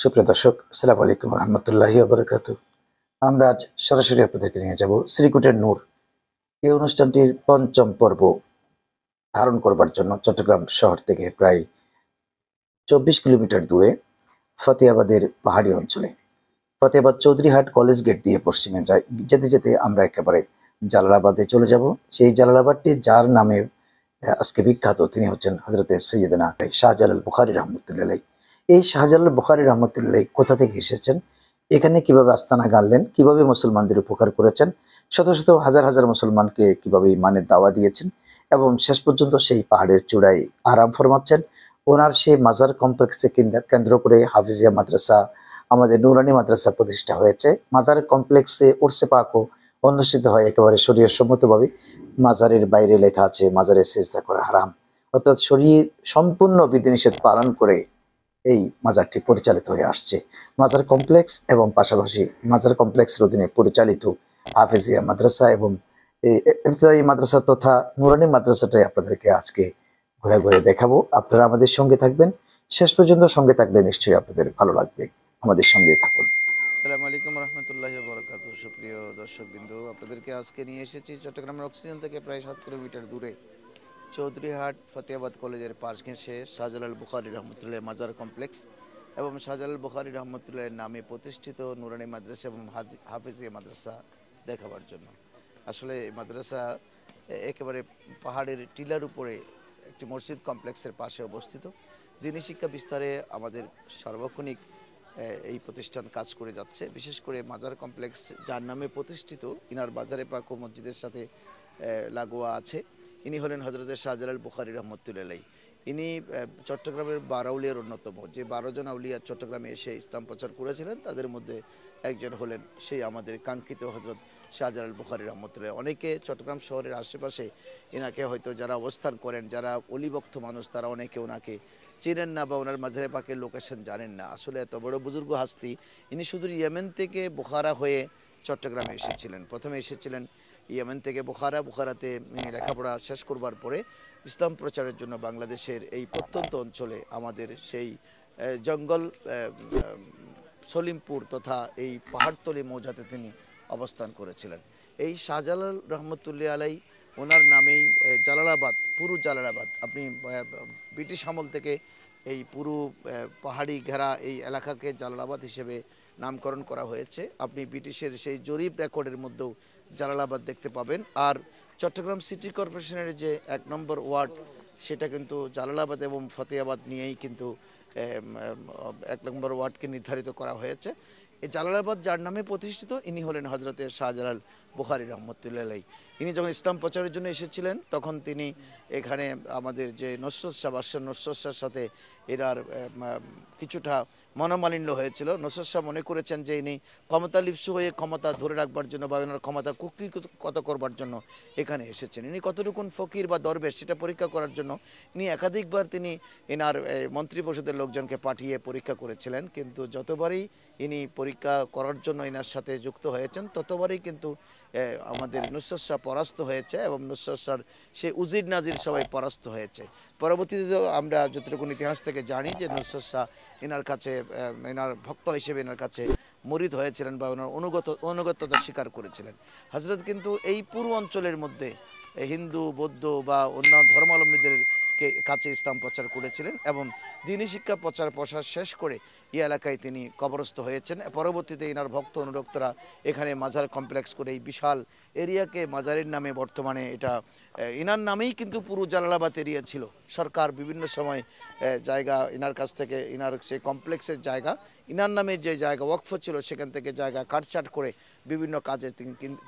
সুপ্রিয় দর্শক, আসসালামু আলাইকুম রহমতুল্লাহি বারাকাতুহু। আমরা আজ সরাসরি আপনাদেরকে নিয়ে যাব শ্রীকুটের নূর। এই অনুষ্ঠানটির পঞ্চম পর্ব ধারণ করবার জন্য চট্টগ্রাম শহর থেকে প্রায় 24 কিলোমিটার দূরে ফতেয়াবাদের পাহাড়ি অঞ্চলে ফতেয়াবাদ চৌধুরীহাট কলেজ গেট দিয়ে পশ্চিমে যেতে যেতে আমরা একেবারে জালালাবাদে চলে যাব। সেই জালালাবাদটি যার নামে আজকে বিখ্যাত, তিনি হচ্ছেন হজরতে সৈয়দনা শাহজালাল বুখারী রহমতুল্লাহ। এই শাহজালাল বুখারী রহমতুল্লাহ কোথা থেকে এসেছেন, এখানে কিভাবে আস্তানা গাড়লেন, কিভাবে মুসলমানদের উপকার করেছেন, শত শত হাজার হাজার মুসলমানকে কিভাবে ইমানের দাওয়া দিয়েছেন এবং শেষ পর্যন্ত সেই পাহাড়ের চূড়ায় আরাম ফরমাচ্ছেন। ওনার সেই মাজার কমপ্লেক্সে কেন্দ্র করে হাফিজিয়া মাদ্রাসা, আমাদের নুরানি মাদ্রাসা প্রতিষ্ঠা হয়েছে। মাজার কমপ্লেক্সে উরসে পাকও অনুষ্ঠিত হয় একেবারে শরীয়ত সম্মতভাবে। মাজারের বাইরে লেখা আছে মাজারে সেজদা করা হারাম, অর্থাৎ শরীর সম্পূর্ণ বিধিনিষেধ পালন করে এই মাজারটি পরিচালিত হয়ে আসছে। মাজার কমপ্লেক্স এবং পাশাপাশি মাজার কমপ্লেক্সের অধীনে পরিচালিত হাফিজিয়া মাদ্রাসা এবং এই মাদ্রাসা তথা নুরানি মাদ্রাসাটাই আপনাদেরকে আজকে ঘুরে ঘুরে দেখাবো। আপনারা আমাদের সঙ্গে থাকবেন, শেষ পর্যন্ত সঙ্গে থাকলে নিশ্চয়ই আপনাদের ভালো লাগবে। আমাদের সঙ্গেই থাকুন। আসসালামু আলাইকুম রহমতুল্লাহি বারাকাতুহু। সুপ্রিয় দর্শকবৃন্দু, আপনাদেরকে আজকে নিয়ে এসেছি চট্টগ্রামের অক্সিজেন থেকে প্রায় 7 কিলোমিটার দূরে চৌধুরীহাট ফতেয়াবাদ কলেজের পাশ ঘেঁষে শাহজালাল বুখারী রহমতুল্লাহ মাজার কমপ্লেক্স এবং শাহজালাল বুখারী রহমতুল্লাহের নামে প্রতিষ্ঠিত নুরানি মাদ্রাসা এবং হাফিজিয়া মাদ্রাসা দেখাবার জন্য। আসলে এই মাদ্রাসা একেবারে পাহাড়ের টিলার উপরে একটি মসজিদ কমপ্লেক্সের পাশে অবস্থিত। দিনী শিক্ষা বিস্তারে আমাদের সার্বক্ষণিক এই প্রতিষ্ঠান কাজ করে যাচ্ছে। বিশেষ করে মাজার কমপ্লেক্স যার নামে প্রতিষ্ঠিত, ইনার বাজারে পাক ও মসজিদের সাথে লাগোয়া আছে। ইনি হলেন হজরতে শাহজালাল বুখারী রহমতুল্লাহ। ইনি চট্টগ্রামের 12 আউলিয়ার অন্যতম। যে 12 জন আউলিয়া চট্টগ্রামে এসে ইসলাম প্রচার করেছিলেন তাদের মধ্যে একজন হলেন সেই আমাদের কাঙ্ক্ষিত হজরত শাহজালাল বুখারী রহমতুল্লাহ। অনেকে চট্টগ্রাম শহরের আশেপাশে এনাকে হয়তো যারা অবস্থান করেন, যারা অলিভক্ত মানুষ, তারা অনেকে ওনাকে চিনেন না বা ওনার মাঝারে পাকের লোকেশন জানেন না। আসলে এত বড় বুজুর্গ হাস্তি, ইনি শুধু ইয়েমেন থেকে বুখারা হয়ে চট্টগ্রামে এসেছিলেন। প্রথমে এসেছিলেন ইয়েমেন থেকে বুখারাতে লেখাপড়া শেষ করবার পরে ইসলাম প্রচারের জন্য বাংলাদেশের এই প্রত্যন্ত অঞ্চলে আমাদের সেই জঙ্গল সলিমপুর তথা এই পাহাড়তলি মৌজাতে তিনি অবস্থান করেছিলেন। এই শাহজালাল রহমতুল্লাহ আলাই, ওনার নামেই জালালাবাদ, পুরো জালালাবাদ, আপনি ব্রিটিশ আমল থেকে এই পুরো পাহাড়ি ঘেরা এই এলাকাকে জালালাবাদ হিসেবে নামকরণ করা হয়েছে। আপনি ব্রিটিশের সেই জরিপ রেকর্ডের মধ্যেও জালালাবাদ দেখতে পাবেন। আর চট্টগ্রাম সিটি কর্পোরেশনের যে 1 নম্বর ওয়ার্ড, সেটা কিন্তু জালালাবাদ এবং ফতেয়াবাদ নিয়েই কিন্তু 1 নম্বর ওয়ার্ডকে নির্ধারিত করা হয়েছে। এই জালালাবাদ যার নামে প্রতিষ্ঠিত, ইনি হলেন হজরতে শাহজালাল বুখারী রহমতুল্লাহ। ইনি যখন ইসলাম প্রচারের জন্য এসেছিলেন তখন তিনি এখানে আমাদের যে নসরত শাহ, বাদশাহ নসরত শাহর সাথে এরার কিছুটা মনোমালিন্য হয়েছিল। নসরত শাহ মনে করেছেন যে ইনি ক্ষমতা লিপ্সু হয়ে ক্ষমতা ধরে রাখবার জন্য বা ওনার ক্ষমতা কুক্ষিগত করবার জন্য এখানে এসেছেন। ইনি কতটুকুন ফকির বা দরবেশ সেটা পরীক্ষা করার জন্য ইনি একাধিকবার তিনি এনার মন্ত্রী পরিষদের লোকজনকে পাঠিয়ে পরীক্ষা করেছিলেন। কিন্তু যতবারই ইনি পরীক্ষা করার জন্য এনার সাথে যুক্ত হয়েছেন ততবারই কিন্তু আমাদের নুসরত শাহ পরাস্ত হয়েছে এবং নুসরত শাহর সেই উজির নাজির সবাই পরাস্ত হয়েছে। পরবর্তীতে আমরা যতটুকু ইতিহাস থেকে জানি যে নুসরত শাহ এনার কাছে এনার ভক্ত হিসেবে এনার কাছে মুরিদ হয়েছিলেন বা ওনার অনুগত্যতা স্বীকার করেছিলেন। হজরত কিন্তু এই পুরো অঞ্চলের মধ্যে হিন্দু, বৌদ্ধ বা অন্য ধর্মাবলম্বীদের কাছে ইসলাম প্রচার করেছিলেন এবং দ্বীনি শিক্ষা প্রসার শেষ করে এই এলাকায় তিনি কবরস্থ হয়েছেন। পরবর্তীতে ইনার ভক্ত অনুরক্তরা এখানে মাজার কমপ্লেক্স করে এই বিশাল এরিয়াকে মাজারের নামে বর্তমানে এটা ইনার নামেই কিন্তু পুরো জালালাবাদ এরিয়া ছিল। সরকার বিভিন্ন সময় জায়গা ইনার কাছ থেকে, ইনার সেই কমপ্লেক্সের জায়গা ইনার নামে যে জায়গা ওয়াকফ ছিল সেখান থেকে জায়গা কাটছাট করে বিভিন্ন কাজে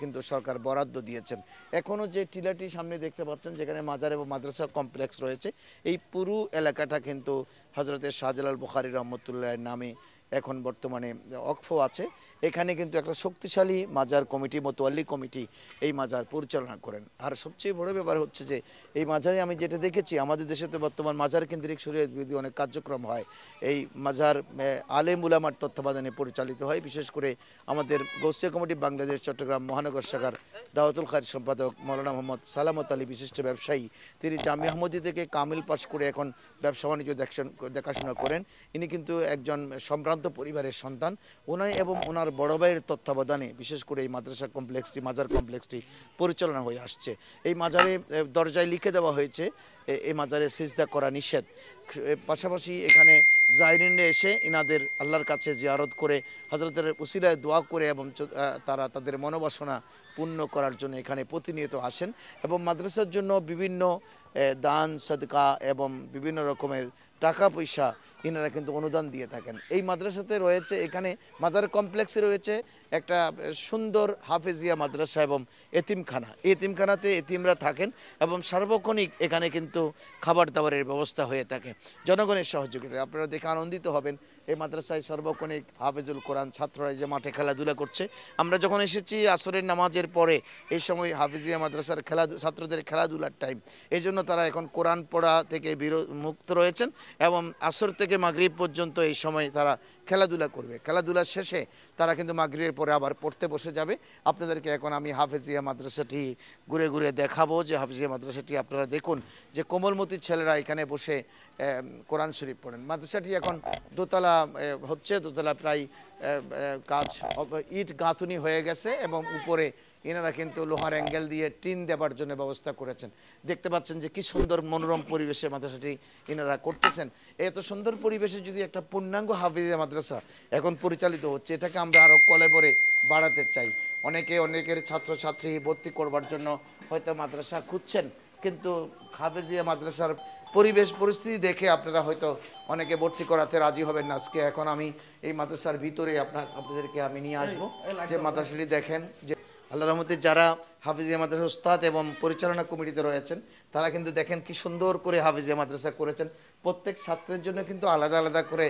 কিন্তু সরকার বরাদ্দ দিয়েছেন। এখনও যে টিলাটি সামনে দেখতে পাচ্ছেন যেখানে মাজার এবং মাদ্রাসা কমপ্লেক্স রয়েছে, এই পুরো এলাকাটা কিন্তু হজরতে শাহজালাল বুখারী রহমতুল্লাহের নামে এখন বর্তমানে ওয়াকফ আছে। এখানে কিন্তু একটা শক্তিশালী মাজার কমিটি, মোতোয়াল্লি কমিটি এই মাজার পরিচালনা করেন। আর সবচেয়ে বড় ব্যাপার হচ্ছে যে এই মাজারে আমি যেটা দেখেছি, আমাদের দেশে তো বর্তমান মাজার কেন্দ্রিক শরীয়ত বিধি অনেক কার্যক্রম হয়, এই মাজার আলেম উলামার তত্ত্বাবধানে পরিচালিত হয়। বিশেষ করে আমাদের গৌসিয়া কমিটি বাংলাদেশ চট্টগ্রাম মহানগর শাখার দাওয়াতুল খায়ের সম্পাদক মৌলানা মোহাম্মদ সালামত আলী, বিশিষ্ট ব্যবসায়ী, তিনি জামিয়া আহমদী থেকে কামিল পাশ করে এখন ব্যবসা বাণিজ্য দেখাশোনা করেন। ইনি কিন্তু একজন সম্ভ্রান্ত পরিবারের সন্তান। ওনাই এবং ওনার বড় ভাইয়ের তত্ত্বাবধানে বিশেষ করে এই মাদ্রাসা কমপ্লেক্সটি, মাজার কমপ্লেক্সটি পরিচালনা হয়ে আসছে। এই মাজারে দরজায় লিখে দেওয়া হয়েছে এই মাজারে সিজদা করা নিষেধ। পাশাপাশি এখানে জায়রিনরা এসে ইনাদের আল্লাহর কাছে জিয়ারত করে হযরতের উসিলায় দোয়া করে এবং তারা তাদের মনোবাসনা পূর্ণ করার জন্য এখানে প্রতিনিয়ত আসেন। এবং মাদ্রাসার জন্য বিভিন্ন দান সদকা এবং বিভিন্ন রকমের টাকা পয়সা ইনারা কিন্তু অনুদান দিয়ে থাকেন। এই মাদ্রাসাতে রয়েছে, এখানে মাজার কমপ্লেক্সে রয়েছে একটা সুন্দর হাফেজিয়া মাদ্রাসা এবং এতিমখানা। এতিমখানাতে এতিমরা থাকেন এবং সার্বক্ষণিক এখানে কিন্তু খাবার দাবারের ব্যবস্থা হয়ে থাকে জনগণের সহযোগিতায়। আপনারা দেখে আনন্দিত হবেন এই মাদ্রাসায় সার্বক্ষণিক হাফেজুল কোরআন ছাত্ররা যে মাঠে খেলাধুলা করছে। আমরা যখন এসেছি আসরের নামাজের পরে, এই সময় হাফেজিয়া মাদ্রাসার ছাত্রদের খেলাধুলার টাইম, এই জন্য তারা এখন কোরআন পড়া থেকে মুক্ত রয়েছেন এবং আসর থেকে মাগরিব পর্যন্ত এই সময় তারা খেলাধুলা করবে। খেলাধুলা শেষে তারা কিন্তু মাগরিবের পরে আবার পড়তে বসে যাবে। আপনাদেরকে এখন আমি হাফেজিয়া মাদ্রাসাটি ঘুরে ঘুরে দেখাবো যে হাফেজিয়া মাদ্রাসাটি আপনারা দেখুন যে কোমলমতি ছেলেরা এখানে বসে কোরআন শরীফ পড়েন। মাদ্রাসাটি এখন দোতলা হচ্ছে, দোতলা প্রায় কাজ ইট গাঁথুনি হয়ে গেছে এবং উপরে এনারা কিন্তু লোহার অ্যাঙ্গেল দিয়ে টিন দেবার জন্য ব্যবস্থা করেছেন। দেখতে পাচ্ছেন যে কি সুন্দর মনোরম পরিবেশে মাদ্রাসাটি এনারা করতেছেন। এত সুন্দর পরিবেশে যদি একটা পূর্ণাঙ্গ হাফেজিয়া মাদ্রাসা এখন পরিচালিত হচ্ছে, এটাকে আমরা আরও কলেবরে বাড়াতে চাই। অনেকের ছাত্রছাত্রী ভর্তি করবার জন্য হয়তো মাদ্রাসা খুঁজছেন, কিন্তু হাফেজিয়া মাদ্রাসার পরিবেশ পরিস্থিতি দেখে আপনারা হয়তো অনেকে ভর্তি করাতে রাজি হবেন না। আজকে এখন আমি এই মাদ্রাসার ভিতরে আপনাদেরকে আমি নিয়ে আসবো, যে মাদ্রাসাটি দেখেন যে আল্লাহর রহমতে যারা হাফেজিয়া মাদ্রাসা উস্তাদ এবং পরিচালনা কমিটিতে রয়েছেন তারা কিন্তু দেখেন কি সুন্দর করে হাফেজিয়া মাদ্রাসা করেছেন। প্রত্যেক ছাত্রের জন্য কিন্তু আলাদা আলাদা করে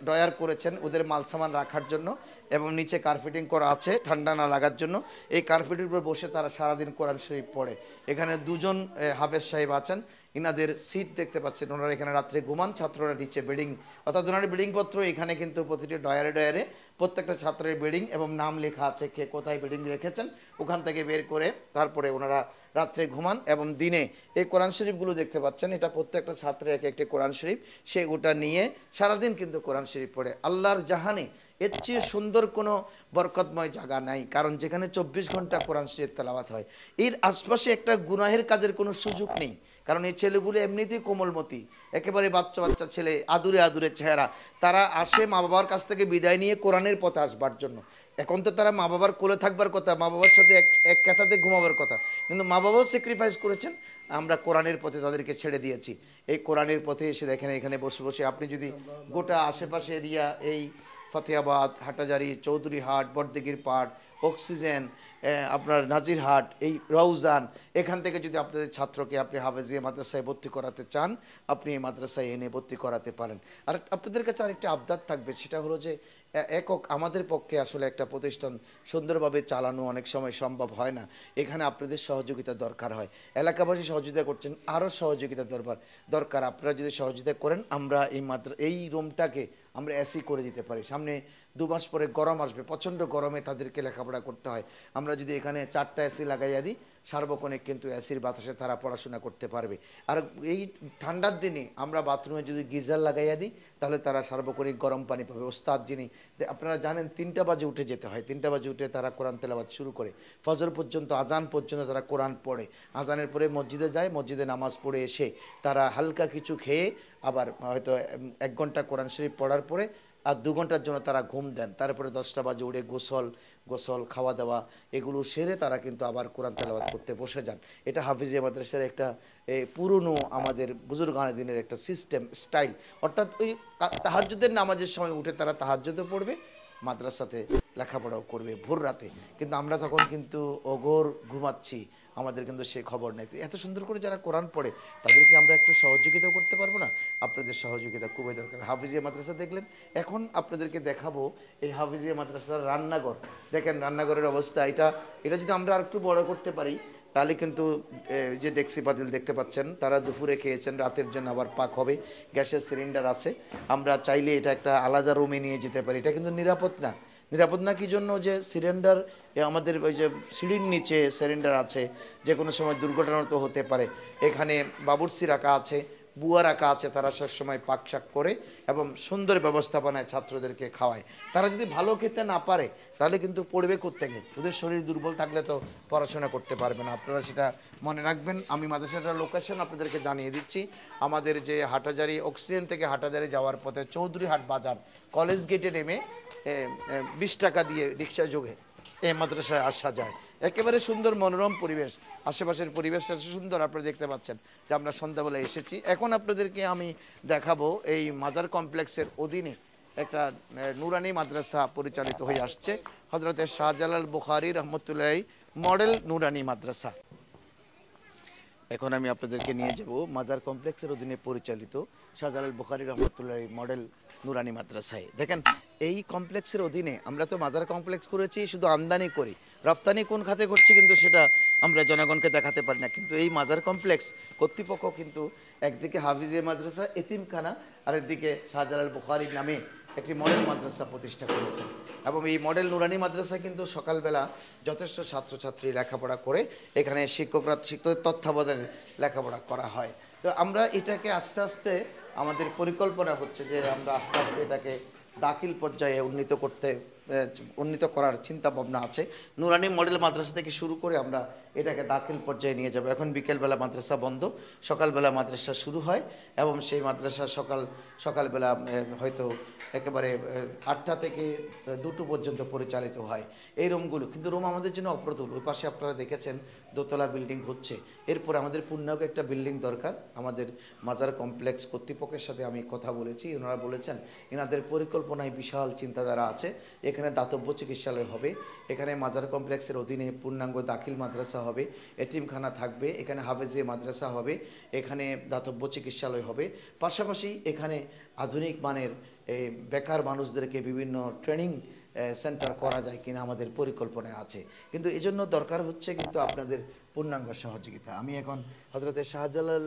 ড্রয়ার করেছেন ওদের মালসামান রাখার জন্য, এবং নিচে কার্পেটিং করা আছে ঠান্ডা না লাগার জন্য। এই কার্পেটের উপর বসে তারা সারাদিন কোরআন শরীফ পড়ে। এখানে দুজন হাফেজ সাহেব আছেন, ইনাদের সিট দেখতে পাচ্ছেন, ওনারা এখানে রাত্রে ঘুমান, ছাত্ররা নিচে বেডিং, অর্থাৎ ওনার বেডিংপত্র এখানে কিন্তু প্রতিটি ডয়ারে প্রত্যেকটা ছাত্রের বেডিং এবং নাম লেখা আছে, কে কোথায় বেডিং রেখেছেন ওখান থেকে বের করে তারপরে ওনারা রাত্রে ঘুমান। এবং দিনে এই কোরআন শরীফগুলো দেখতে পাচ্ছেন, এটা প্রত্যেকটা ছাত্রের এক একটি কোরআন শরীফ, সে ওটা নিয়ে সারাদিন কিন্তু কোরআন শরীফ পড়ে। আল্লাহর জাহানে এর চেয়ে সুন্দর কোনো বরকতময় জায়গা নাই, কারণ যেখানে 24 ঘন্টা কোরআন শরীফ তেলাওয়াত হয়, এর আশপাশে একটা গুনাহের কাজের কোনো সুযোগ নেই। কারণ এই ছেলেগুলো এমনিতেই কোমলমতি, একেবারে বাচ্চা বাচ্চা ছেলে, আদুরে আদুরে চেহারা। তারা আসে মা বাবার কাছ থেকে বিদায় নিয়ে কোরআনের পথে আসবার জন্য। এখন তো তারা মা বাবার কোলে থাকবার কথা, মা বাবার সাথে এক কাঁথাতে ঘুমাবার কথা, কিন্তু মা বাবাও স্যাক্রিফাইস করেছেন, আমরা কোরআনের পথে তাদেরকে ছেড়ে দিয়েছি। এই কোরআনের পথে এসে দেখেন এখানে বসে বসে আপনি যদি গোটা আশেপাশে এরিয়া, এই ফতেহাবাদ, হাটাজারি, চৌধুরীহাট, বড়দিঘির পাড়, অক্সিজেন, আপনার নাজিরহাট, এই রওজান, এখান থেকে যদি আপনাদের ছাত্রকে আপনি হাফেজিয়া মাদ্রাসায় ভর্তি করাতে চান, আপনি এই মাদ্রাসায় এনে ভর্তি করাতে পারেন। আর আপনাদের কাছে আরেকটি আবদার থাকবে, সেটা হলো যে একক আমাদের পক্ষে আসলে একটা প্রতিষ্ঠান সুন্দরভাবে চালানো অনেক সময় সম্ভব হয় না, এখানে আপনাদের সহযোগিতা দরকার হয়। এলাকাবাসী সহযোগিতা করছেন, আরও সহযোগিতা দরকার। আপনারা যদি সহযোগিতা করেন, আমরা এই রুমটাকে আমরা এসি করে দিতে পারি। সামনে 2 মাস পরে গরম আসবে, প্রচণ্ড গরমে তাদেরকে লেখাপড়া করতে হয়। আমরা যদি এখানে 4টা এসি লাগাইয়া দিই, সার্বক্ষণিক কিন্তু এসির বাতাসে তারা পড়াশোনা করতে পারবে। আর এই ঠান্ডার দিনে আমরা বাথরুমে যদি গিজার লাগাইয়া দিই, তাহলে তারা সার্বক্ষণিক গরম পানি পাবে। ওস্তাদ যিনি, আপনারা জানেন 3টা বাজে উঠে যেতে হয়, 3টা বাজে উঠে তারা কোরআন তেলাওয়াত শুরু করে, ফজর পর্যন্ত, আজান পর্যন্ত তারা কোরআন পড়ে। আজানের পরে মসজিদে যায়, মসজিদে নামাজ পড়ে এসে তারা হালকা কিছু খেয়ে আবার হয়তো 1 ঘন্টা কোরআন শরীফ পড়ার পরে আর 2 ঘন্টার জন্য তারা ঘুম দেন। তারপরে 10টা বাজে উঠে গোসল খাওয়া দাওয়া এগুলো সেরে তারা কিন্তু আবার কোরআন তেলাওয়াত করতে বসে যান। এটা হাফেজিয়া মাদ্রাসার একটা পুরনো আমাদের বুজুর্গানের দিনের একটা সিস্টেম, স্টাইল। অর্থাৎ ওই তাহাজ্জুদের নামাজের সময় উঠে তারা তাহাজ্জুদও পড়বে, মাদ্রাসাতে লেখাপড়াও করবে ভোর রাতে, কিন্তু আমরা তখন কিন্তু অঘোর ঘুমাচ্ছি, আমাদের কিন্তু সে খবর নেই। তো এত সুন্দর করে যারা কোরআন পড়ে তাদেরকে আমরা একটু সহযোগিতা করতে পারবো না? আপনাদের সহযোগিতা খুবই দরকার। হাফিজিয়া মাদ্রাসা দেখলেন, এখন আপনাদেরকে দেখাবো এই হাফিজিয়া মাদ্রাসার রান্নাঘর। দেখেন রান্নাঘরের অবস্থা, এটা এটা যদি আমরা আর একটু বড় করতে পারি তাহলে কিন্তু যে ডেক্সি পাতিল দেখতে পাচ্ছেন, তারা দুপুরে খেয়েছেন, রাতের জন্য আবার পাক হবে। গ্যাসের সিলিন্ডার আছে, আমরা চাইলে এটা একটা আলাদা রুমে নিয়ে যেতে পারি। এটা কিন্তু নিরাপদ না। নিরাপদ না কি জন্য? যে সিলিন্ডার আমাদের ওই যে সিঁড়ির নিচে সিলিন্ডার আছে, যে কোনো সময় দুর্ঘটনা তো হতে পারে। এখানে বাবুর্চি রাখা আছে, বুয়া রাখা আছে, তারা সবসময় পাক শাক করে এবং সুন্দর ব্যবস্থাপনায় ছাত্রদেরকে খাওয়ায়। তারা যদি ভালো খেতে না পারে তাহলে কিন্তু পড়বে কোত্থেকে? ওদের শরীর দুর্বল থাকলে তো পড়াশোনা করতে পারবে না। আপনারা সেটা মনে রাখবেন। আমি মাদ্রাসাটার লোকেশন আপনাদেরকে জানিয়ে দিচ্ছি। আমাদের যে হাটাজারি অক্সিজেন থেকে হাটাজারি যাওয়ার পথে চৌধুরীহাট বাজার কলেজ গেটে নেমে 20 টাকা দিয়ে রিক্সা যোগে এই মাদ্রাসায় আসা যায়। একেবারে সুন্দর মনোরম পরিবেশ, আশেপাশের পরিবেশটা সুন্দর। আপনারা দেখতে পাচ্ছেন যে আমরা সন্ধ্যাবেলা এসেছি। এখন আপনাদেরকে আমি দেখাবো এই মাজার কমপ্লেক্সের অধীনে একটা নুরানি মাদ্রাসা পরিচালিত হয়ে আসছে, হযরতে শাহজালাল বুখারী রহমতুল্লাহি মডেল নুরানি মাদ্রাসা। এখন আমি আপনাদেরকে নিয়ে যাব মাজার কমপ্লেক্সের অধীনে পরিচালিত শাহজালাল বুখারী রহমতুল্লাহি মডেল নুরানি মাদ্রাসায়। দেখেন এই কমপ্লেক্সের অধীনে আমরা তো মাজার কমপ্লেক্স করেছি শুধু আমদানি করি, রপ্তানি কোন খাতে করছি কিন্তু সেটা আমরা জনগণকে দেখাতে পারি না। কিন্তু এই মাজার কমপ্লেক্স কর্তৃপক্ষ কিন্তু একদিকে হাফিজিয়া মাদ্রাসা এতিমখানা, আর একদিকে শাহজালাল বুখারী নামে একটি মডেল মাদ্রাসা প্রতিষ্ঠা করেছে। এবং এই মডেল নুরানি মাদ্রাসা কিন্তু সকালবেলা যথেষ্ট ছাত্রছাত্রী লেখাপড়া করে, এখানে শিক্ষকদের তত্ত্বাবধানে লেখাপড়া করা হয়। তো আমরা এটাকে আস্তে আস্তে আমাদের পরিকল্পনা হচ্ছে যে আমরা আস্তে আস্তে এটাকে দাখিল পর্যায়ে উন্নীত করার চিন্তা ভাবনা আছে। নুরানি মডেল মাদ্রাসা থেকে শুরু করে আমরা এটাকে দাখিল পর্যায়ে নিয়ে যাব। এখন বিকেলবেলা মাদ্রাসা বন্ধ, সকালবেলা মাদ্রাসা শুরু হয় এবং সেই মাদ্রাসা সকালবেলা হয়তো একেবারে 8টা থেকে 2টো পর্যন্ত পরিচালিত হয় এই রুমগুলো। কিন্তু রুম আমাদের জন্য অপ্রতুল। ওই পাশে আপনারা দেখেছেন দোতলা বিল্ডিং হচ্ছে, এরপর আমাদের পূর্ণাঙ্গ একটা বিল্ডিং দরকার। আমাদের মাজার কমপ্লেক্স কর্তৃপক্ষের সাথে আমি কথা বলেছি, ওনারা বলেছেন এনাদের পরিকল্পনায় বিশাল চিন্তাধারা আছে। এখানে দাতব্য চিকিৎসালয় হবে, এখানে মাজার কমপ্লেক্সের অধীনে পূর্ণাঙ্গ দাখিল মাদ্রাসা হবে, এতিমখানা থাকবে, এখানে হাফেজিয়া মাদ্রাসা হবে, এখানে দাতব্য চিকিৎসালয় হবে, পাশাপাশি এখানে আধুনিক মানের বেকার মানুষদেরকে বিভিন্ন ট্রেনিং সেন্টার করা যায় কিনা আমাদের পরিকল্পনায় আছে। কিন্তু এই জন্য দরকার হচ্ছে কিন্তু আপনাদের পূর্ণাঙ্গ সহযোগিতা। আমি এখন হযরতে শাহজালাল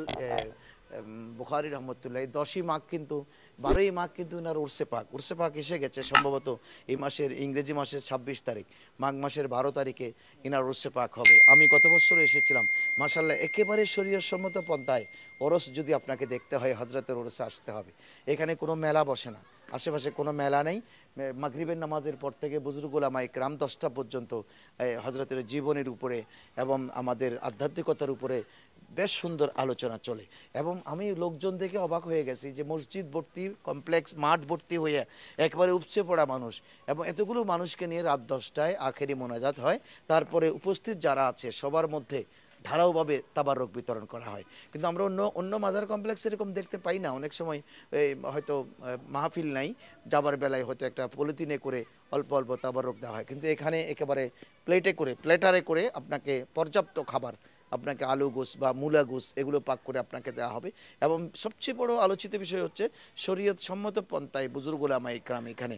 বুখারী রহমতুল্লাহ 10ই মাঘ কিন্তু 12ই মাঘ কিন্তু ওনার উর্সে পাক এসে গেছে। সম্ভবত এই মাসের ইংরেজি মাসের 26 তারিখ, মাঘ মাসের 12 তারিখে ইনার উর্সে পাক হবে। আমি গত বছর এসেছিলাম, মাশাআল্লাহ একেবারে শরীয়তসম্মত পন্থায় ওরস যদি আপনাকে দেখতে হয় হযরতের ওরসে আসতে হবে। এখানে কোনো মেলা বসে না, আশেপাশে কোনো মেলা নেই। মাগরিবের নামাজের পর থেকে বুজুর্গ উলামা ইকরাম 10টা পর্যন্ত হযরতের জীবনের উপরে এবং আমাদের আধ্যাত্মিকতার উপরে বেশ সুন্দর আলোচনা চলে। এবং আমি লোকজন দেখে অবাক হয়ে গেছি যে মসজিদ ভর্তি, কমপ্লেক্স মাঠ ভর্তি হয়ে একেবারে উপচে পড়া মানুষ, এবং এতগুলো মানুষকে নিয়ে রাত 10টায় আখেরি মোনাজাত হয়। তারপরে উপস্থিত যারা আছে সবার মধ্যে ঢালাওভাবে তাবারক বিতরণ করা হয়। কিন্তু আমরা অন্য মাজার কমপ্লেক্স এরকম দেখতে পাই না। অনেক সময় হয়তো মাহফিল নাই, যাবার বেলায় হয়তো একটা পলিথিনে করে অল্প অল্প তাবারক দেওয়া হয়, কিন্তু এখানে একেবারে প্লেটারে করে আপনাকে পর্যাপ্ত খাবার, আপনাকে আলু গোস বা মূলা গোস এগুলো পাক করে আপনাকে দেওয়া হবে। এবং সবচেয়ে বড় আলোচিত বিষয় হচ্ছে শরীয়ত সম্মত পন্থায় বুজুর্গ উলামা ইকরাম এখানে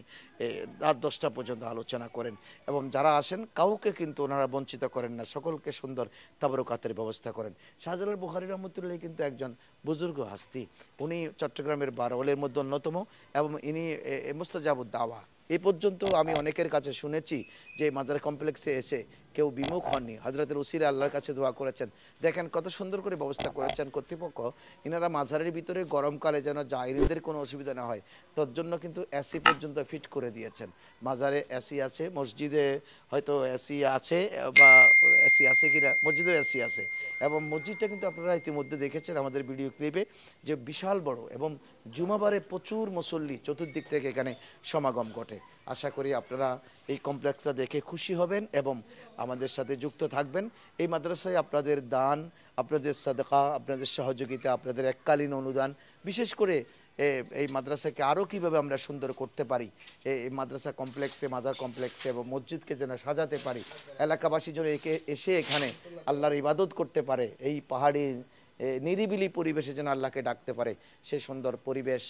রাত 10টা পর্যন্ত আলোচনা করেন, এবং যারা আসেন কাউকে কিন্তু ওনারা বঞ্চিত করেন না, সকলকে সুন্দর তাবারুকাতের ব্যবস্থা করেন। শাহজালাল বুখারী রহমতুল্লাহ কিন্তু একজন বুজুর্গ হাস্তি, উনি চট্টগ্রামের 12 ওয়ালির মধ্যে অন্যতম, এবং ইনি মুস্তাজাবুদ দাওয়া। এই পর্যন্ত আমি অনেকের কাছে শুনেছি যে মাজার কমপ্লেক্সে এসে কেউ বিমুখ হননি, হযরতের উসিলা আল্লাহর কাছে দোয়া করেছেন। দেখেন কত সুন্দর করে ব্যবস্থা করেছেন কর্তৃপক্ষ। ইনারা মাজারের ভিতরে গরমকালে যেন জাহিরিদের কোনো অসুবিধা না হয় তার জন্য কিন্তু এসি পর্যন্ত ফিট করে দিয়েছেন। মাজারে এসি আছে, মসজিদে হয়তো এসি আছে, বা এসি আছে কিনা, মসজিদেও এসি আছে। এবং মসজিদটা কিন্তু আপনারা ইতিমধ্যে দেখেছেন আমাদের ভিডিও ক্লিপে যে বিশাল বড়, এবং জুমাবারে প্রচুর মুসল্লি চতুর্দিক থেকে এখানে সমাগম ঘটে। আশা করি আপনারা এই কমপ্লেক্সটা দেখে খুশি হবেন এবং আমাদের সাথে যুক্ত থাকবেন। এই মাদ্রাসায় আপনাদের দান, আপনাদের সাদকা, আপনাদের সহযোগিতা, আপনাদের এককালীন অনুদান, বিশেষ করে এই মাদ্রাসাকে আরও কীভাবে আমরা সুন্দর করতে পারি, এই মাদ্রাসা কমপ্লেক্সে, মাজার কমপ্লেক্সে এবং মসজিদকে যেন সাজাতে পারি, এলাকাবাসী যেন এসে এখানে আল্লাহর ইবাদত করতে পারে, এই পাহাড়ি নিরিবিলি পরিবেশে যেন আল্লাহকে ডাকতে পারে, সেই সুন্দর পরিবেশ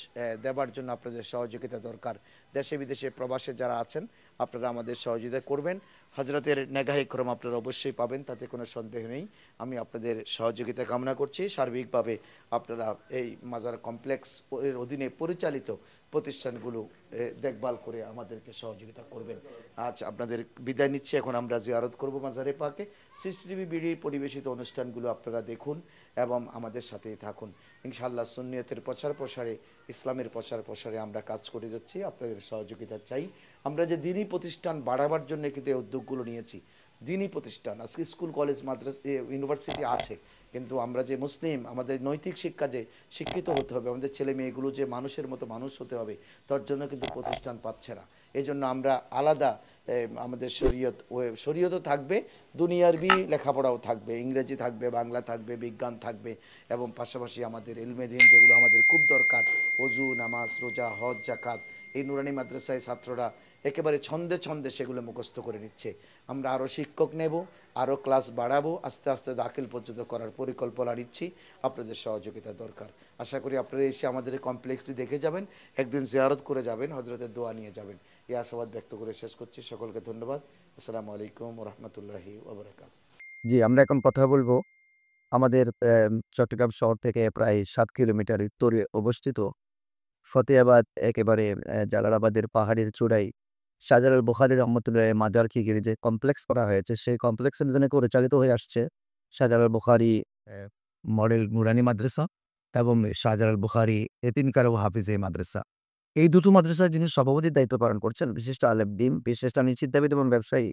দেবার জন্য আপনাদের সহযোগিতা দরকার। দেশে বিদেশে প্রবাসে যারা আছেন আপনারা আমাদের সহযোগিতা করবেন। হজরতের নেগাহে ক্রম আপনারা অবশ্যই পাবেন, তাতে কোনো সন্দেহ নেই। আমি আপনাদের সহযোগিতা কামনা করছি। সার্বিকভাবে আপনারা এই মাজার কমপ্লেক্স এর অধীনে পরিচালিত প্রতিষ্ঠানগুলো দেখভাল করে আমাদেরকে সহযোগিতা করবেন। আজ আপনাদের বিদায় নিচ্ছি। এখন আমরা জিয়ারত করব মাজারে পাকে। সিসিটিভি বিডি পরিবেশিত অনুষ্ঠানগুলো আপনারা দেখুন এবং আমাদের সাথেই থাকুন। ইনশাআল্লাহ সুন্নিয়তের প্রচার প্রসারে, ইসলামের প্রচার প্রসারে আমরা কাজ করে যাচ্ছি, আপনাদের সহযোগিতা চাই। আমরা যে দিনী প্রতিষ্ঠান বাড়াবার জন্য কিন্তু এই উদ্যোগগুলো নিয়েছি। দিনী প্রতিষ্ঠান, আজকে স্কুল কলেজ মাদ্রাসা ইউনিভার্সিটি আছে, কিন্তু আমরা যে মুসলিম, আমাদের নৈতিক শিক্ষা যে শিক্ষিত হতে হবে, আমাদের ছেলে মেয়েগুলো যে মানুষের মতো মানুষ হতে হবে, তার জন্য কিন্তু প্রতিষ্ঠান পাচ্ছে না। এই জন্য আমরা আলাদা আমাদের শরীয়তও থাকবে, দুনিয়ারবি লেখাপড়াও থাকবে, ইংরেজি থাকবে, বাংলা থাকবে, বিজ্ঞান থাকবে, এবং পাশাপাশি আমাদের ইলমে দ্বীন যেগুলো আমাদের খুব দরকার, ওযু, নামাজ, রোজা, হজ, যাকাত, এই নুরানি মাদ্রাসায় ছাত্ররা একেবারে ছন্দে ছন্দে সেগুলো মুখস্থ করে নিচ্ছে। আমরা আরও শিক্ষক নেব, আরও ক্লাস বাড়াবো, আস্তে আস্তে দাখিল পর্যন্ত করার পরিকল্পনা নিচ্ছি। আপনাদের সহযোগিতা দরকার। আশা করি আপনারা এসে আমাদের এই কমপ্লেক্সটি দেখে যাবেন, একদিন জিয়ারত করে যাবেন, হজরতের দোয়া নিয়ে যাবেন। এই আশাবাদ ব্যক্ত করে শেষ করছি। সকলকে ধন্যবাদ। আসসালামু আলাইকুম ওয়া রাহমাতুল্লাহি ওয়া বারাকাতুহু। জি, আমরা এখন কথা বলবো আমাদের চট্টগ্রাম শহর থেকে প্রায় ৭ কিলোমিটার উত্তরে অবস্থিত ফতেহাবাদ, একেবারে জালালাবাদের পাহাড়ের চূড়ায় শাহজালাল বুখারী রহমতুল্লাহ মাজারকে ঘিরে যে কমপ্লেক্স করা হয়েছে, সেই কমপ্লেক্সের জন্য পরিচালিত হয়ে আসছে শাহজালাল বুখারী মডেল নুরানি মাদ্রাসা এবং শাহজালাল বুখারী এতিমখানা ও হাফিজে মাদ্রাসা। এই দুটো মাদ্রাসায় যিনি সভাপতির দায়িত্ব পালন করছেন বিশিষ্ট আলেম দ্বীন, বিশেষ চিন্তাবিদ এবং ব্যবসায়ী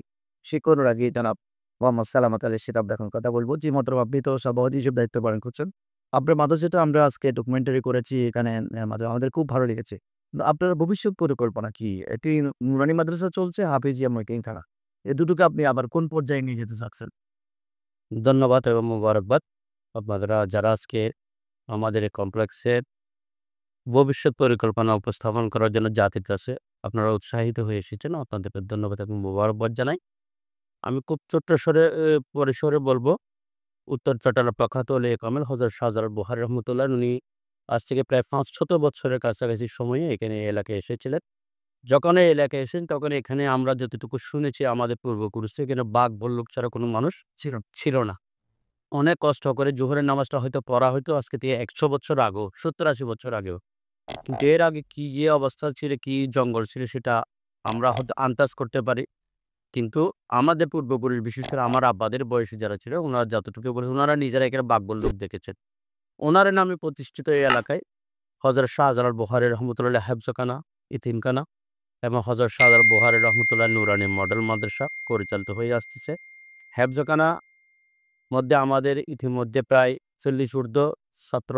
শিক্ষক অনুরাগী জনাব মোহাম্মদ সালামত আলী সেটা আমরা এখন কথা বলবো। জি মোহতরম, আপনি তো সভাপতি হিসেবে দায়িত্ব পালন করছেন। আপনার মাদ্রাসাটা আমরা আজকে ডকুমেন্টারি করেছি এখানে, আমাদের খুব ভালো লেগেছে। আপনার ভবিষ্যৎ পরিকল্পনা কি? এটি নুরানি মাদ্রাসা চলছে, হাফিজিয়া এতিমখানা, এই দুটোকে আপনি আবার কোন পর্যায়ে নিয়ে যেতে চাচ্ছেন? ধন্যবাদ এবং মোবারকবাদ। আপনারা যারা আজকে আমাদের এই কমপ্লেক্সের ভবিষ্যৎ পরিকল্পনা উপস্থাপন করার জন্য জাতির কাছে আপনারা উৎসাহিত হয়ে এসেছেন, আপনাদেরকে ধন্যবাদ এবং মোবারকবাদ জানাই। আমি খুব ছোট্ট পরিসরে বলবো, উত্তর চট্টগ্রাম প্রখ্যাত ওলিয়ে কামেল হযরত শাহজালাল বুখারী রহমতুল্লাহ, উনি আজ থেকে প্রায় ৫০০ বছরের কাছাকাছি সময়ে এখানে এই এলাকায় এসেছিলেন। যখন এই এলাকায় এসেছেন তখন এখানে আমরা যতটুকু শুনেছি আমাদের পূর্বপুরুষ থেকে, এখানে বাঘ ভাল্লুক ছাড়া কোনো মানুষ ছিল না। অনেক কষ্ট করে জোহরের নামাজটা হয়তো পড়া হইতো আজকে থেকে ১০০ বছর আগেও, ৭০-৮০ বছর আগেও। কিন্তু এর আগে কি অবস্থা ছিল, কি জঙ্গল ছিল, সেটা আমরা হয়তো আন্দাজ করতে পারি। কিন্তু আমাদের পূর্বপুরুষ, বিশেষ করে আমার আব্বাদের বয়সী যারা ছিল, ওনারা যতটুকু বলে, ওনারা নিজেরা এখানে বাঘ ভাল্লুক দেখেছেন। ওনার নামে প্রতিষ্ঠিত এই এলাকায় হযরত শাহজালাল বুখারী রহমতুল্লাহ হেফজখানা, এতিমখানা এবং হযরত শাহজালাল বুখারী রহমতুল্লাহ নুরানি মডেল মাদ্রাসা পরিচালিত হয়ে আসতেছে। হেফজখানা মধ্যে আমাদের ইতিমধ্যে প্রায় ৪০ ঊর্ধ্ব ছাত্র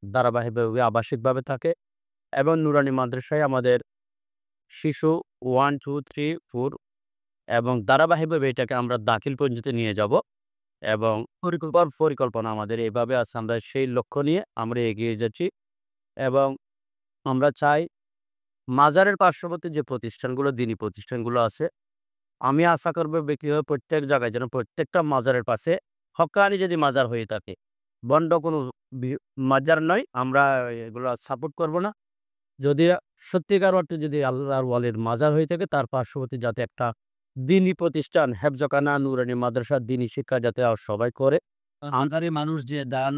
ধারাবাহিকভাবে আবাসিকভাবে থাকে এবং নুরানি মাদ্রাসায় আমাদের শিশু ১, ২, ৩, ৪ এবং ধারাবাহিকভাবে এটাকে আমরা দাখিল পর্যন্ত নিয়ে যাব এবং পরিকল্পনা আমাদের এভাবে আছে। আমরা সেই লক্ষ্য নিয়ে আমরা এগিয়ে যাচ্ছি এবং আমরা চাই মাজারের পার্শ্ববর্তী যে প্রতিষ্ঠানগুলো, দ্বীনি প্রতিষ্ঠানগুলো আছে, আমি আশা করব ব্যক্তিগত প্রত্যেক জায়গায় যেন প্রত্যেকটা মাজারের পাশে হক্কানি যদি মাজার হয়ে থাকে, বন্ড কোনো মাজার নয়, আমরা এগুলো সাপোর্ট করব না। যদি সত্যিকার অর্থে যদি আল্লাহর ওয়ালির মাজার হয়ে থাকে, তার পার্শ্ববর্তী যাতে একটা দ্বীনি প্রতিষ্ঠান, হেফজখানা, নুরানি মাদ্রাসা, দ্বীনি শিক্ষা যাতে সবাই করে। আনসারি মানুষ যে দান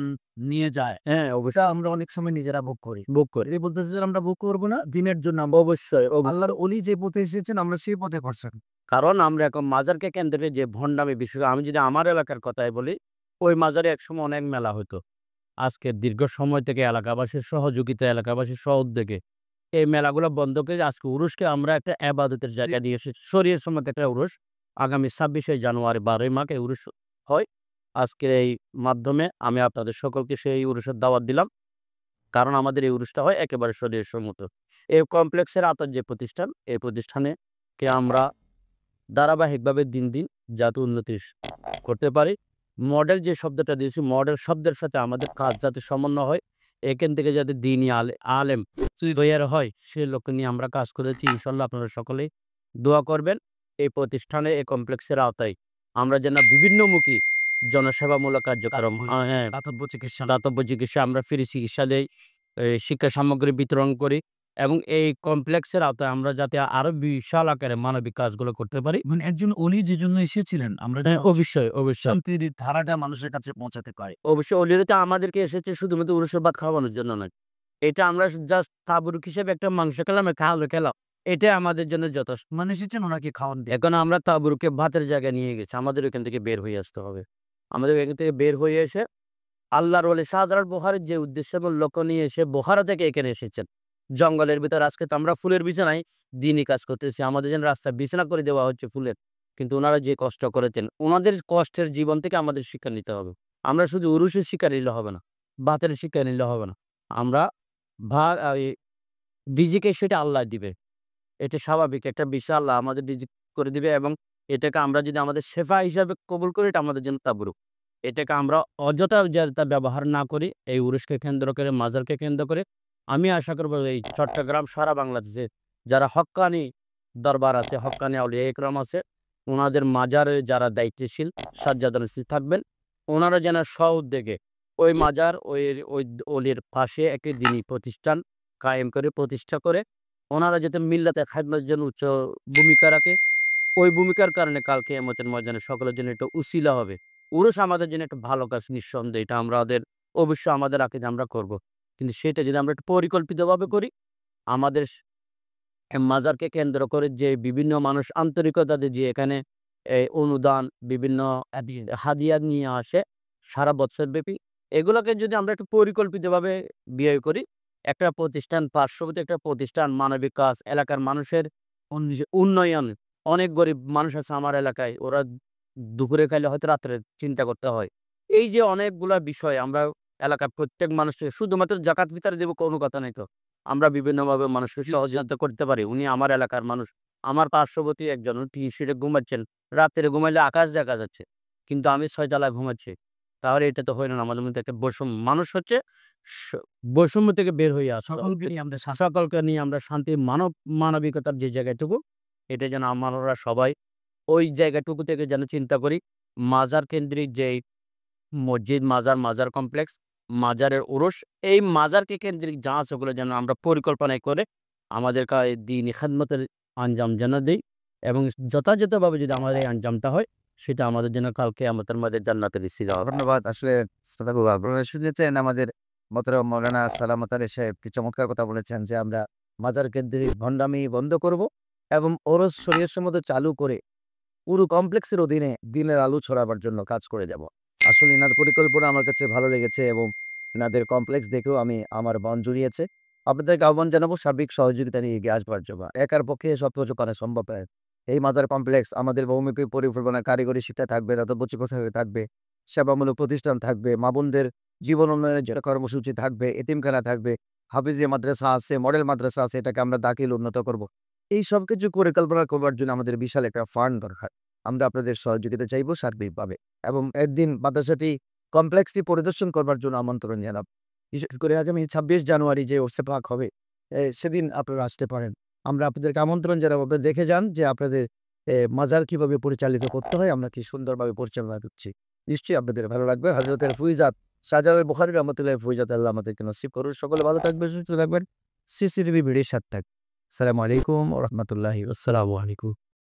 নিয়ে যায়, হ্যাঁ, এটা অবশ্যই আমরা অনেক সময় নিজেরা ভোগ করি। ভোগ করে। এই বলতেছে যে আমরা ভোগ করবো না, দিনের জন্য অবশ্যই। আল্লাহর অলি যে পথে এসেছেন আমরা সেই পথে করছেন। কারণ আমরা এখন মাজারকে কেন্দ্র করে যে ভণ্ডামি, বিশেষ করে আমি যদি আমার এলাকার কথাই বলি, ওই মাজারে একসময় অনেক মেলা হতো। আজকে দীর্ঘ সময় থেকে এলাকাবাসীর সহযোগিতা, এলাকাবাসীর সহউদ্যোগে এই মেলাগুলো বন্ধ করে আজকে উরুসকে আমরা একটা এবাদতের জায়গা দিয়ে এসেছি। শরীয়ত সম্মত একটা উরুস আগামী ২৬শে জানুয়ারি ১২ই মাঘ এই উরুস হয়। আজকের এই মাধ্যমে আমি আপনাদের সকলকে সেই উরুসের দাওয়াত দিলাম, কারণ আমাদের এই উরুসটা হয় একেবারে শরীয়ত সম্মত। এই কমপ্লেক্সের আওতার যে প্রতিষ্ঠান, এই প্রতিষ্ঠানে কে আমরা ধারাবাহিকভাবে দিন যাতে উন্নতি করতে পারি। মডেল যে শব্দটা দিয়েছি, মডেল শব্দের সাথে আমাদের কাজ যাতে সমন্বয় হয়, এখান থেকে যাতে দিনই আলেম তৈরি হয় সে লক্ষ্য নিয়ে আমরা কাজ করেছি। ইনশাল্লাহ আপনারা সকলেই দোয়া করবেন। এই প্রতিষ্ঠানে এই কমপ্লেক্সের আওতায় আমরা যেন বিভিন্নমুখী জনসেবামূলক কার্যক্রম হ্যাঁ, দাতব্য চিকিৎসা আমরা ফ্রি চিকিৎসা দেই, শিক্ষা সামগ্রী বিতরণ করি এবং এই কমপ্লেক্সের আওতায় আমরা যাতে আরো বিশাল আকারে মানবিক কাজগুলো করতে পারি। মানে একজন অলি যে জন্য এসেছিলেন আমরা হ্যাঁ, অবশ্যই। শান্তির ধারাটা মানুষের কাছে পৌঁছাতে পারি। অবশ্যই অলিরা তো আমাদেরকে এসেছে শুধুমাত্র উরুসের ভাত খাওয়ানোর জন্য নয়। এটা আমরা জাস্ট তাবরুক হিসেবে একটা মাংস খেলাম, খেলাম। এটাই আমাদের জন্য যথেষ্ট। মানে এসেছেন ওনাকে খাওয়ান দিয়ে। এখন আমরা তাবরুকে ভাতের জায়গায় নিয়ে গেছি। আমাদের ওখান থেকে বের হয়ে আসতে হবে। আমাদের এখান থেকে বের হয়ে এসে আল্লাহর ওলি শাহজালাল বুখারীর যে উদ্দেশ্য এবং লক্ষ্য নিয়ে এসে বুখারা থেকে এখানে এসেছেন। জঙ্গলের ভিতর আজকে তো আমরা ফুলের বিছানায় দিনই কাজ করতেছি। আমাদের যেন রাস্তায় বিছানা করে দেওয়া হচ্ছে ফুলের। কিন্তু উনারা যে কষ্ট করেছেন, উনাদের কষ্টের জীবন থেকে আমাদের শিক্ষা নিতে হবে। আমরা শুধু উরুসের শিক্ষা নিলে হবে না, ভাতের শিক্ষা নিলে হবে না। আমরা এই রিজিকে সেটা আল্লাহ দিবে। এটা স্বাভাবিক একটা বিষয় আল্লাহ আমাদের রিজিক করে দিবে এবং এটাকে আমরা যদি আমাদের শেফা হিসাবে কবুল করি এটা আমাদের জন্য তাবরুক। এটাকে আমরা অযথা যাতে ব্যবহার না করি এই উরুসকে কেন্দ্র করে, মাজারকে কেন্দ্র করে। আমি আশা করব এই চট্টগ্রাম সারা বাংলাদেশে যারা হক্কানি দরবার আছে, হক্কানি আউলিয়া ইকরাম আছে, উনাদের মাজারে যারা দায়িত্বশীল সাজ্জাদানশীল থাকবেন, ওনারা যেন স্ব-উদ্যোগে ওই মাজার ওই অলির পাশে একটি দ্বীনি প্রতিষ্ঠান কায়েম করে প্রতিষ্ঠা করে ওনারা যাতে মিল্লাতে খাদমতের জন্য উচ্চ ভূমিকা রাখে। ওই ভূমিকার কারণে কাল কিয়ামতের ময়দানে সকলের জন্য একটা উসিলা হবে। উরুস আমাদের জন্য একটা ভালো কাজ নিঃসন্দেহে। এটা আমাদের অবশ্যই আমাদের আকীদা আমরা করব। কিন্তু সেটা যদি আমরা একটু পরিকল্পিতভাবে করি, আমাদের মাজারকে কেন্দ্র করে যে বিভিন্ন মানুষ আন্তরিকতা দিয়ে যে এখানে অনুদান বিভিন্ন হাদিয়া নিয়ে আসে সারা বৎসরব্যাপী, এগুলোকে যদি আমরা একটু পরিকল্পিতভাবে ব্যয় করি, একটা প্রতিষ্ঠান পার্শ্ববর্তী একটা প্রতিষ্ঠান মানবিক কাজ, এলাকার মানুষের উন্নয়ন। অনেক গরিব মানুষ আছে আমার এলাকায়, ওরা দুপুরে খাইলে হয়তো রাত্রে চিন্তা করতে হয়। এই যে অনেকগুলা বিষয় আমরা এলাকার প্রত্যেক মানুষকে শুধুমাত্র জাকাত ফিতর দেব কোনো কথা নাই তো। আমরা বিভিন্নভাবে মানুষকে সহযোগিতা করতে পারি। উনি আমার এলাকার মানুষ। আমার পার্শ্ববর্তী একজন টিন-শেডে ঘুমাচ্ছেন। রাত্রে ঘুমাইলে আকাশ দেখা যাচ্ছে। কিন্তু আমি ৬ তলায় ঘুমাচ্ছি। তাহলে এটা তো হয় না। আমাদের মধ্যে একটা বৈষম্য। মানুষ হচ্ছে স বৈষম্য থেকে বের হয়ে আসা। সকলকে নিয়ে আমরা সকলকে নিয়ে আমরা শান্তি মানবিকতার যে জায়গাটুকু, এটা যেন আমরা সবাই ওই জায়গাটুকু থেকে যেন চিন্তা করি। মাজার কেন্দ্রিক যেই মসজিদ, মাজার কমপ্লেক্স, মাজারের উরুস, এই মাজারকে কেন্দ্রিক যা আছে ওগুলো যেন আমরা পরিকল্পনায় করে আমাদের দ্বীনি খেদমতের আঞ্জাম যেন দেই এবং যথাযথভাবে যদি আমাদের এই আঞ্জামটা হয়, সেটা আমাদের জন্য কাল কিয়ামতের মধ্যে জান্নাতের সিরা হবে। ধন্যবাদ। আসলে শ্রোতাবু আপনারা শুনেছেন আমাদের মোহতারাম মাওলানা সালামত আলী সাহেব কি চমৎকার কথা বলেছেন যে আমরা মাজার কেন্দ্রিক ভণ্ডামি বন্ধ করব এবং ওরস শরীয়ত সম্মত চালু করে পুরো কমপ্লেক্সের অধীনে দিনের আলো ছড়াবার জন্য কাজ করে যাব। আসলে এনার পরিকল্পনা আমার কাছে ভালো লেগেছে এবং এনাদের কমপ্লেক্স দেখেও আমি আমার মন জুড়িয়েছে। আপনাদেরকে আহ্বান জানাবো সার্বিক সহযোগিতা নিয়ে এগিয়ে আসবার জন্য। একার পক্ষে সবকিছু করা সম্ভব নয়। এই মাজার কমপ্লেক্স আমাদের বহুমুখী পরিকল্পনা, কারিগরি শিক্ষা থাকবে, দাতব্য চিকিৎসা থাকবে, সেবামূলক প্রতিষ্ঠান থাকবে, মা বোনদের জীবন উন্নয়নের যে কর্মসূচি থাকবে, এতিমখানা থাকবে, হাফিজিয়া মাদ্রাসা আছে, মডেল মাদ্রাসা আছে, এটাকে আমরা দাখিল উন্নত করব। এই সবকিছু পরিকল্পনা করবার জন্য আমাদের বিশাল একটা ফান্ড দরকার। আমরা আপনাদের সহযোগিতা চাইবো সার্বিকভাবে এবং একদিন মাদ্রাসাটি কমপ্লেক্সটি পরিদর্শন করবার জন্য আমন্ত্রণ জানাব। বিশেষ করে আগামী ২৬ জানুয়ারি যে ওরসে পাক হবে সেদিন আপনারা আসতে পারেন। আমরা আপনাদেরকে আমন্ত্রণ জানাবো। আপনারা দেখে যান যে আপনাদের মাজার কিভাবে পরিচালিত করতে হয়, আমরা কি সুন্দরভাবে পরিচালনা করছি। নিশ্চয়ই আপনাদের ভালো লাগবে। হযরতের ফুইজাত শাহজালাল বুখারী রাহমাতুল্লাহি ফুইজাত আল্লাহ আমাদেরকে নসিব করুন। সকলে ভালো থাকবেন, সুস্থ থাকবেন। সিসিটিভি ভিডিওর সাথে থাকবেন। আসসালামু আলাইকুম ওয়া রাহমাতুল্লাহি আসসালামু আলাইকুম।